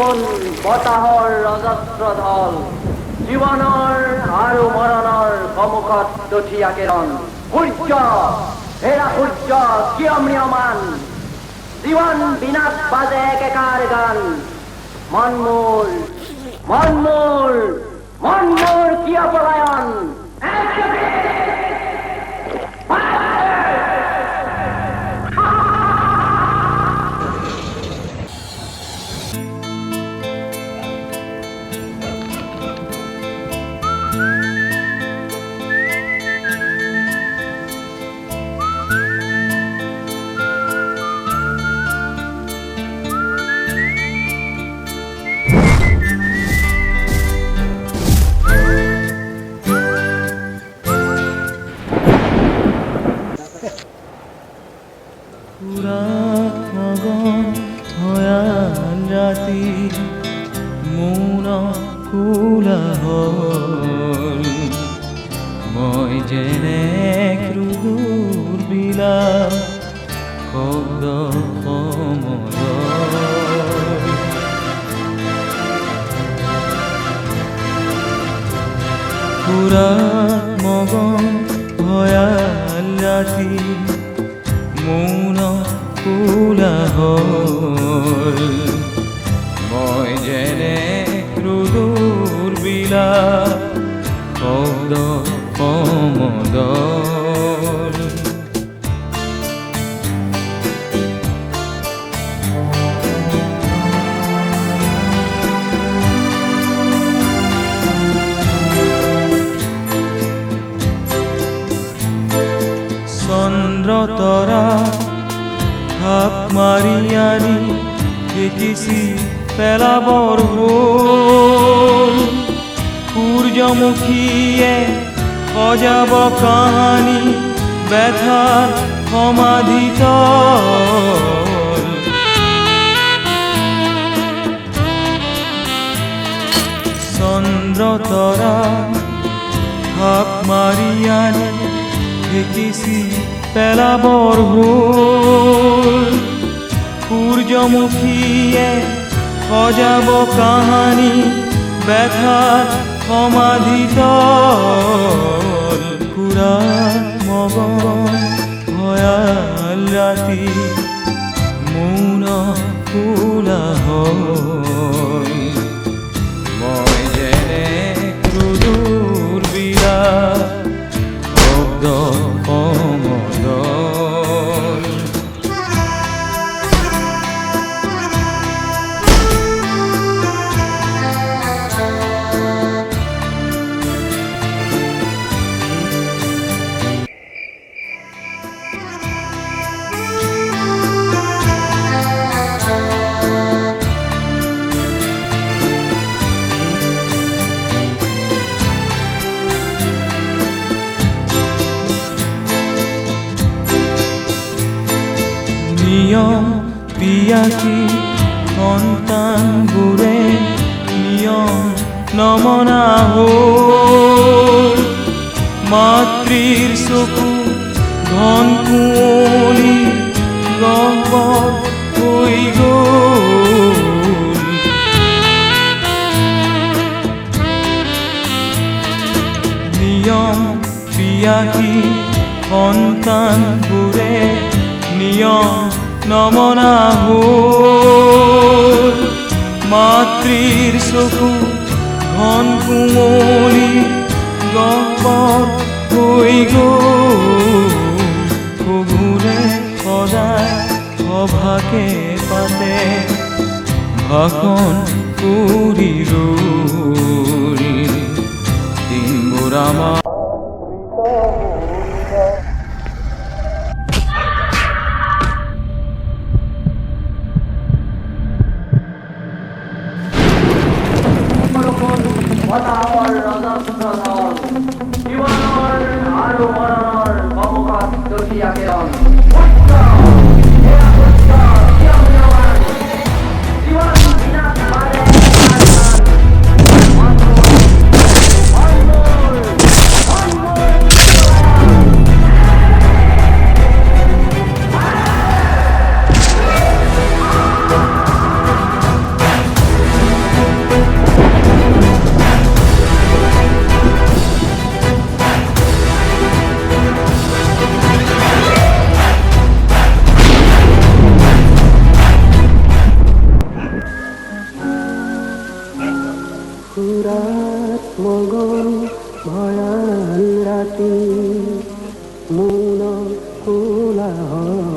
বৰষুণ বতাহৰ অজস্ৰ ঢল জীৱনৰ আৰু মৰণৰ সন্মুখত দঠিয়া কেৰণ সূৰ্য হেৰা সূৰ্য কিয় ম্ৰিয়মান জীৱন বিনাশ বাজে একেকাৰ গান মন মোৰ কিয় পলায়ন মৌন কোলাহল মই যেনে ক্ৰুৰ বিলাপ শব্দ সমদল পুৰাত মগন ভয়াল ৰাতি মৌন কোলাহল মই যেনে ক্ৰুৰ বিলাপ শব্দ সমদল চন্দ্ৰ তৰা থাপ মাৰি আনি দেখিছি পেলাবৰ হ'ল সূৰ্যমুখীয়ে সজাব কাহানি ব্যথাৰ সমাধিতল চন্দ্ৰ তৰা থাপ মাৰি আনি দেখিছি পেলাবৰ হ'ল সূৰ্যমুখীয়ে সজাব কাহানি ব্যথাৰ সমাধিতল পুৰাত মগন ভয়াল ৰাতি মৌন কোলাহল মই যেনে ক্ৰুৰ বিলাপ শব্দ সমদল নিয়ম পিয়াসী সন্তানবোৰে নিয়ম নমনা হ'ল মাতৃৰ চকু ঘন কুঁৱলী গহ্বৰ হৈ গ'ল নিয়ম পিয়াসী সন্তানবোৰে নিয়ম নমনা হ'ল মাতৃৰ চকু ঘন কুঁৱলী গহ্বৰ হৈ গ'ল শহুৰে সদায় সভাকে পাতে ভাষণ কৰি ৰ'ল দিনবোৰ আমাৰ বতাহৰ অজস্ৰ ঢল জীৱনৰ আৰু মৰণৰ সন্মুখত দঠিয়া কেৰণ সূৰ্য হেৰা সূৰ্য কিয় ম্ৰিয়মান জীৱন বিনাশ বাজে একেকাৰ গান মন মোৰ সুৰাত মগন ভয়াল ৰাতি মৌন কোলাহল